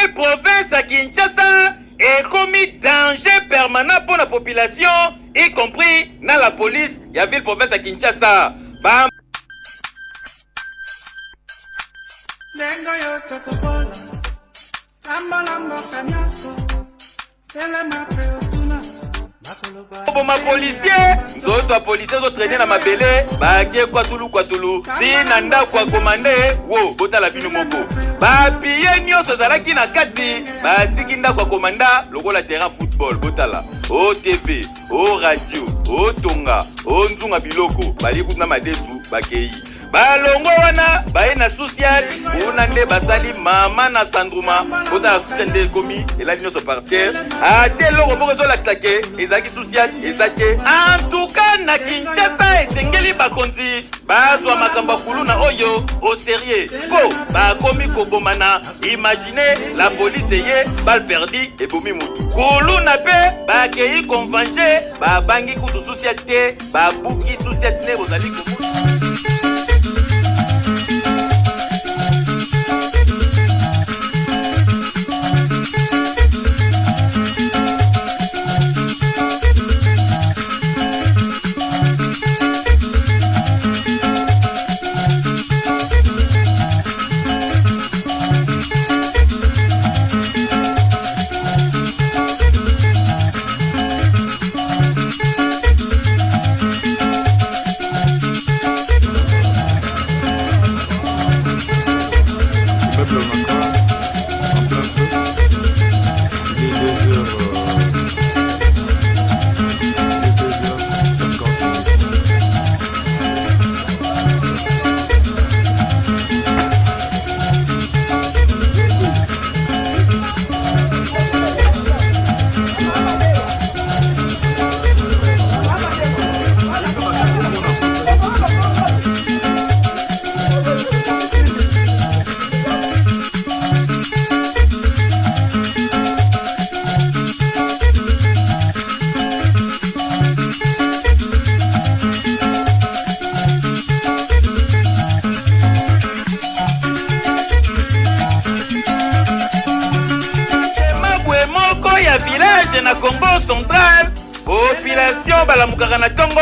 ville province à Kinshasa est commis danger permanent pour la population, y compris dans la police. Il y a ville province à Kinshasa. Bam. Boma policier, nzoto policier zo traîner na mabele, ba ke kwa tulu, si nanda kwa komande, wo bota la bino moko. Ba piye nyonso zalaki na kati, ba tikinda kwa komanda, lokola terrain football botala. O TV, o radio, o tonga, o nzunga biloko, bali kuna madesu bakei. Balongo wana baye na social una nde basali mama na sandruma bota la social nde komi elali nyonso partir ate loko moko ezolakisa ke ezalaki social ezake en tout cas na Kinshasa esengeli bakonzi bazwa makambo ya kuluna oyo au sérieux po bakomi kobomana. Imaginez la police ye balle perdu ebomi mutu kuluna pe bakei convenger babangi kutu social te babuki social te bozali komu. Village na Congo central, population balamukaka na tongo,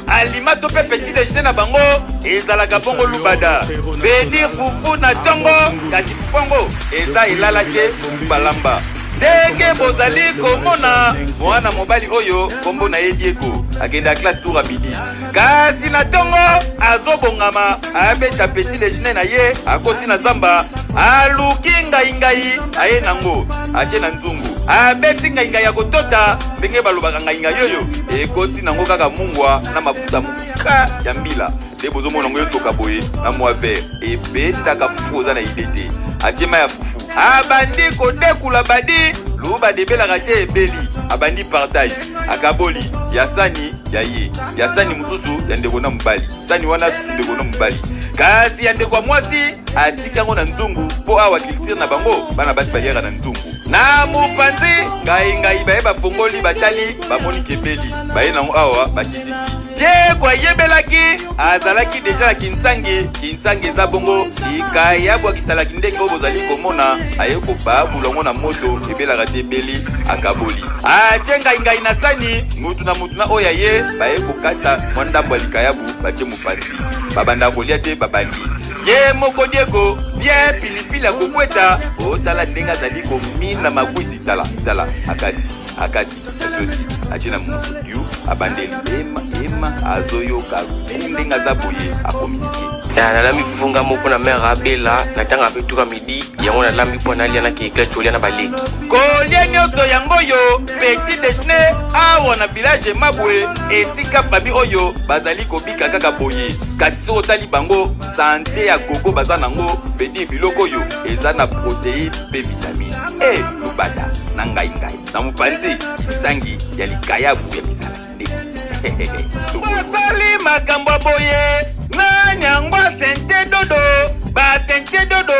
alimato pe petit déjeuner na bango, ezalaka bongo lubada. Venir fufu na tongo, kasi fufongo, eza ilalake balamba. Ndenge bozali komona, mwana mobali oyo, kombo na Diego, akenda classe tour à midi. Kasi na tongo, azobongama, abeta petit déjeuner na ye, akoti na zamba, aluki ngai aye nango, ache na nzungu. Abeti ngai ya kotota ndenge balobaka ngai yoyo ekoti nango kaka mungwa na mafuta muka ya mbila nde bozomona ngo yotoka boye na mwa vert ebetaka fufu oza na idete achema ya fufu abandi kodekula badi luba debelaka te ebeli abandi partage akaboli ya sani ya sani mususu ya ndeko na mbali sani wana ndeko na mbali kasi ya ndeko mwasi atikango na nzungu po awa culture na bango bana basi baliaka na nzungu na mupanzi ngai baye bafongoli batali bamoni kebeli baye nango awa bakitisi je kwa yebelaki azalaki deja la kinsangi eza bongo ikayabu akisalaki ndenge oyo bozali komona aye kobabulongo na moto ebelaka te ebeli akaboli ache ngai na sani mutu na oyo ye baye kokata mwa ndambo ya likayabu bache mupanzi babanda kolia te babandi ye moko Diego bien pilipili akokweta otala ndenge azali komina makwisi tala akati achina mutu yu abandeli ema azoyoka ndenge azaboye akominike nalami funga moko na mère abela natanga petuka midi yango nalami mpo nalia na kekla tolia na baleki kolia nyonso yango yo petit déjeuner awa na village Mabwe esika fami oyo bazali kobika kaka boye kasi so otali bango santé ya gogo baza nango pedi biloko oyo eza na protéine pe vitamine lubada na ngai na mupanzi nsangi ya likayabu ya misala ndeki osali makambo boye na nyangwa sente dodo ba sente dodo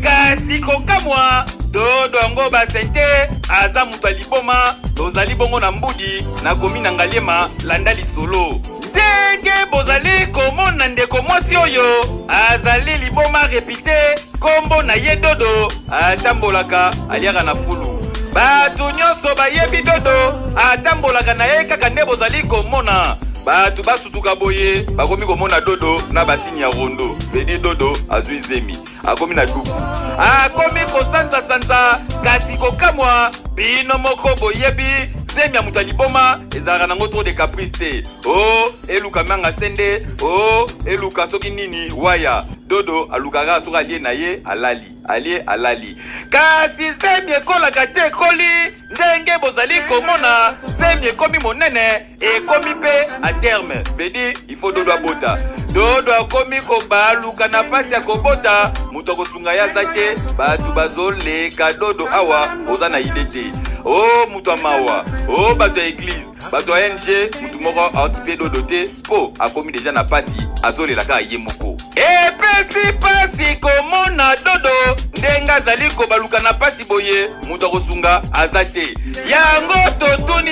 kasi kokamwa dodo yango ba sente aza mutu aliboma tozali bongo na mbudi na komi na ngaliema landa lisolo ndenge bozali komona ndeko mwasi oyo azali liboma repite kombo na ye dodo atambolaka aliaka na fulu. Batu nyonso bayebi dodo atambolaka na ye kaka nde bozali komona. Batu basutuka boye bakomi komona dodo na basini ya rondo. Bedi dodo azwi zemi akomi na duku akomi kosanza kasi kokamwa bino moko boyebi zemi ya mutu aliboma ezalaka nango trop de caprice te. Oh eluka manga sende, oh eluka soki nini waya. Dodo alukaka soki alie na ye alali kasi zemi ekolaka te ekoli ndenge bozali komona. Zemi ekomi monene ekomi pe a terme vedi il faut dodo abota. Dodo akomi kobaluka na pasi ya kobota mutu akosunga ya zake batu bazoleka dodo awa oza na ide te. Oh mutu amawa, oh bato ya église, bato ya NG, mutu moko aotipe dodo te po akomi deja na pasi azolelaka ye moko. Epesi pasi komona dodo ndenga azali kobaluka na pasi boye mutu akosunga aza te. Yango totuni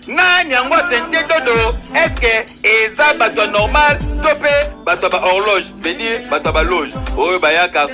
nani yango sente dodo eske eza bato normal to pe bato ba horloge vedi bato ba loge oyo bayaka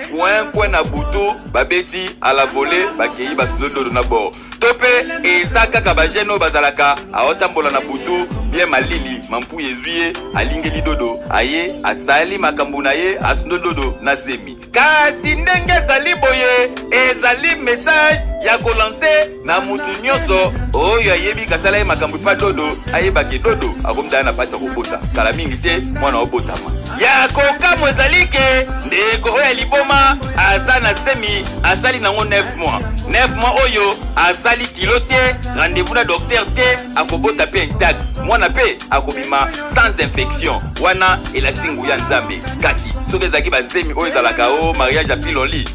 coin na butu babeti à la volée bakei basuzo dodo na bord to pe eza kaka ba jeno bazalaka aotambola na butu bien malili mampu yezuye alingeli dodo aye asali makambu na ye asundo dodo na zemi. Kasi ndenge ezali boye ezali message ya kolanse na mutu nyonso oyo ayebi kasala ye makambu pa dodo ayebaki dodo akomdana na pasi ya kobota kala mingi te mwana obotama ya kokamwa ezali ke ndeko oyo aliboma aza na zemi asali nango 9 mois. 9 mois oyo asali kilo te rendez-vous na docteur te akobota pe intact mwana pe akobima sans infection wana elakisi nguya nzambe. Kasi soki ezalaki bazemi oyo ezalaka o mariage ya piloli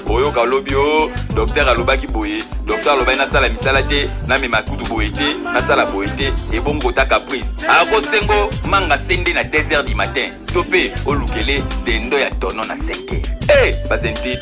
oyo kalobi o docteur alobaki boye docteur alobaki nasala misala te namema kutu boye te nasala boye te ebongo ta caprice akosengo manga sende na 2h du matin to pe olukele dendo ya tono na 5h. Basente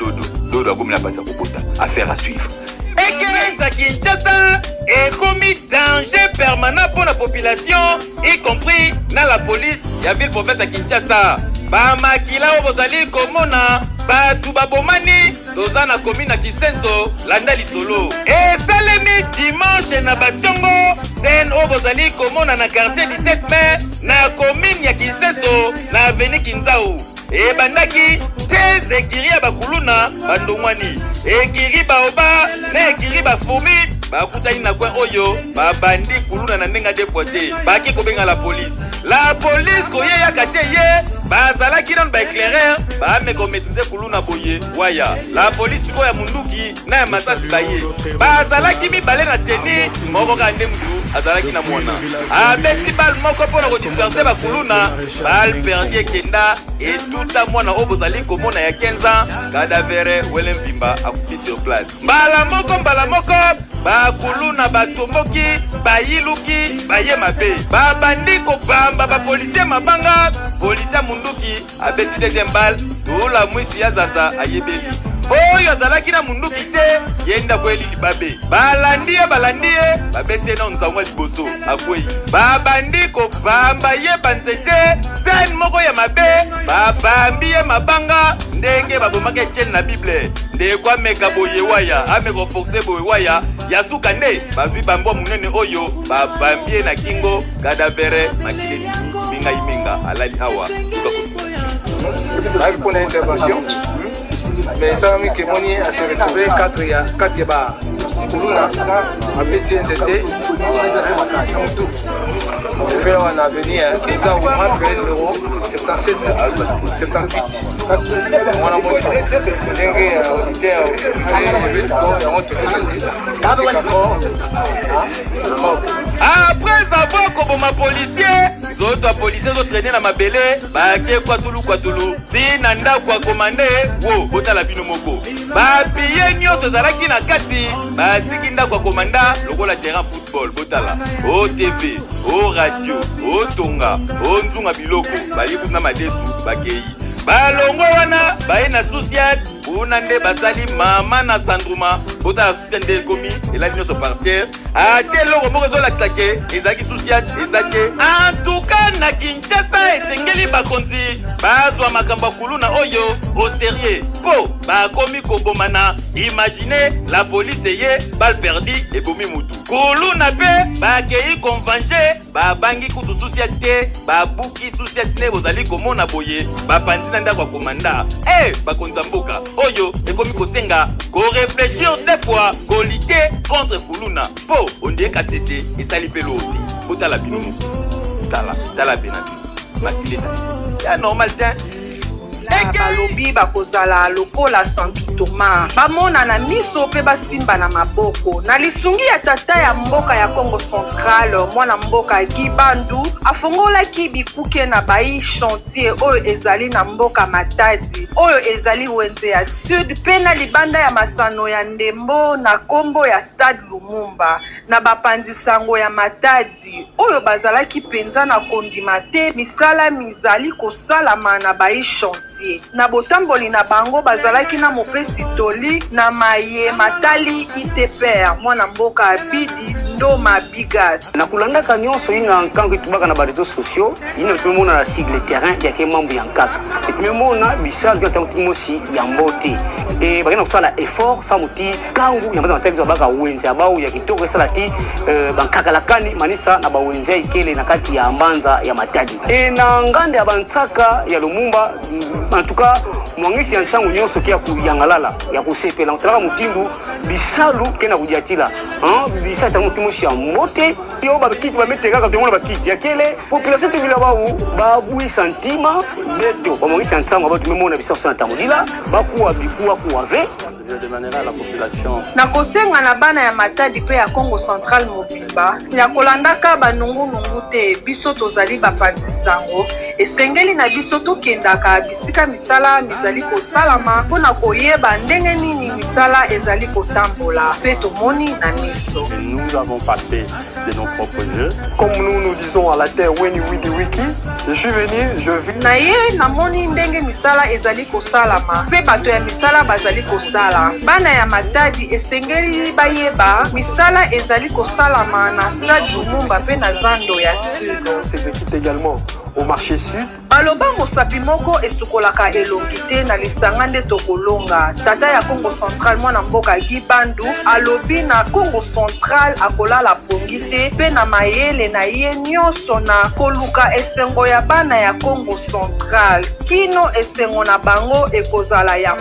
dodo akomi na pasi ya kobota. Affaire à suivre. Ekeleza Kinshasa ekomi danger permanent pour la population y compris na la police ya ville province ya Kinshasa. Bamakila oyo bozali komona batu babomani toza na commune na Kisenzo landa lisolo esalemi dimanche na batongo scène oyo bozali komona na quartier 17 mai na commune ya Kisenzo na avenue Kinzau. Ebandaki te ekiri ya bakuluna bandongwani ekiri baoba na ekiri bafumi bakutani na kwen oyo babandi kuluna na ndenga defwa te baki kobenga la police. La police koyeyaka te ye bazalaki nano baéclaireur bamekometrize kuluna boye waya. La police sikoyo ya munduki na ya masasi baye bazalaki mibale na teni moko ka nde mutu azalaki na mwana abeti bal moko mpona kodisperse bakuluna bal perdi ekenda etuta mwana oyo bozali komona ya 15 ans kadavere wele mvimba akufi sur place. Mbala moko bakuluna batomboki bayiluki baye mabe babandi kobamba bapolisier mabanga polisier munduki abeti deuxième balle tula mwisi ya zaza ayebeli oyo azalaki na munduki te yenda kweli libabe balandie babeti na nzango liboso akwei babandi kobamba ye banzete scène moko ya mabe babambi ye mabanga ndenge babomaki etienne na bible ndeko ameka boye waya ameko force boye waya ya suka nde bazwi bambwa munene oyo babambie na kingo kadavere makileni minga imenga alali awa pour l'intervention. Mais ça m'a dit qu'on a se retrouvé 4 ya ba kuluna a petit NZT tout faire un avenir qui a au moins 20 euros 77 78 on a monté dengue auditeur après avoir koboma policier zoto policier zo traîner na mabele baake kwatulu tina ndako ya komande wo botala bino moko bapiye nyonso ezalaki na kati batiki ndako ya komanda lokola terrain football botala o tv o radio o tonga o nzunga biloko bali kuna madesu bakei balongo wana baye na societe kuna nde basali mama na sandruma bota asute nde ekomi elali nyonso par terre ate eloko moko ezolakisa ke ezalaki susiate ezake en tout cas na Kinshasa esengeli bakonzi bazwa makambo ya kuluna oyo au sérieux po bakomi kobomana. Imaginez la police ye balle perdi ebomi mutu kuluna pe bakei konvange babangi kutu susiate babuki susiate ne bozali komona boye bapanzi na ndako ya komanda bakonzi ya mboka oyo ekomi kosenga koreflechir deux fois kolite contre kuluna po ondie kasese esali pe loti botala bino tala bena bakileta ya normal ten balobi bakozala lokola sankitoma bamona na miso pe basimba na maboko na lisungi ya tata ya mboka ya Congo Central mwana mboka Gibandu afongolaki bikuke na bai chantier oyo ezali na mboka Matadi oyo ezali wenze ya sud pe na libanda ya masano ya ndembo na kombo ya Stade Lumumba na bapanzisango ya Matadi oyo bazalaki penza na kondima te misala mizali kosalama na bai chantier na botamboli na bango bazalaki na mopesi toli na maye matali ITPR mwana mboka abidi ndoma bigas na kulandaka nyonso ina nkango itubaka na barezo sociaux ina tumemona na sigle terrain ya ke mambo ya nkaka tumemona bisal ya timosi ya mbote bakena kusala effort sa muti kangu ya mbaza matali baka wenze abau ya kitoko sala ti bankaka lakani manisa na bawenze ikele na kati ya mbanza ya Matadi na ngande ya bansaka ya Lumumba en tout cas mwangisi ya nsango nyonso kia kuyangalala ya kusepela msalaka mutindu bisalu kena kudiatila bisa ta mutimoshi ya mote yo babikiti bameteka ka tumona bakiti yakele population tubila bawu babui santima beto mwangisi ya nsango ba tumemona bisa sana tamudila bakuwa bikuwa kuwave la population na kosenga na bana ya Matadi pe ya Congo Central mobimba ya kolandaka banungu te biso tozali bapanzisango esengeli na biso tokendaka bisika misala mizali kosalama mpona koyeba ndenge nini misala ezali kotambola pe tomoni na miso. Nous avons parlé de nos propres jeux. Comme nous disons à la terre Weni Widi Wiki, je suis venu, je vis. Na ye namoni ndenge misala ezali kosalama pe bato ya misala bazali kosala bana ya Matadi esengeli bayeba misala ezali kosalama na Stade Lumumba pe na zando ya sud. S'exécute également au marché sud. Baloba mosapi moko esukolaka elongi te na lisanga nde tokolonga tata ya Congo Central mwana mboka Gibandu alobi na Congo Central akolala pongi te pe na mayele na ye nyonso na koluka esengo ya bana ya Congo Central kino esengo na bango ekozala ya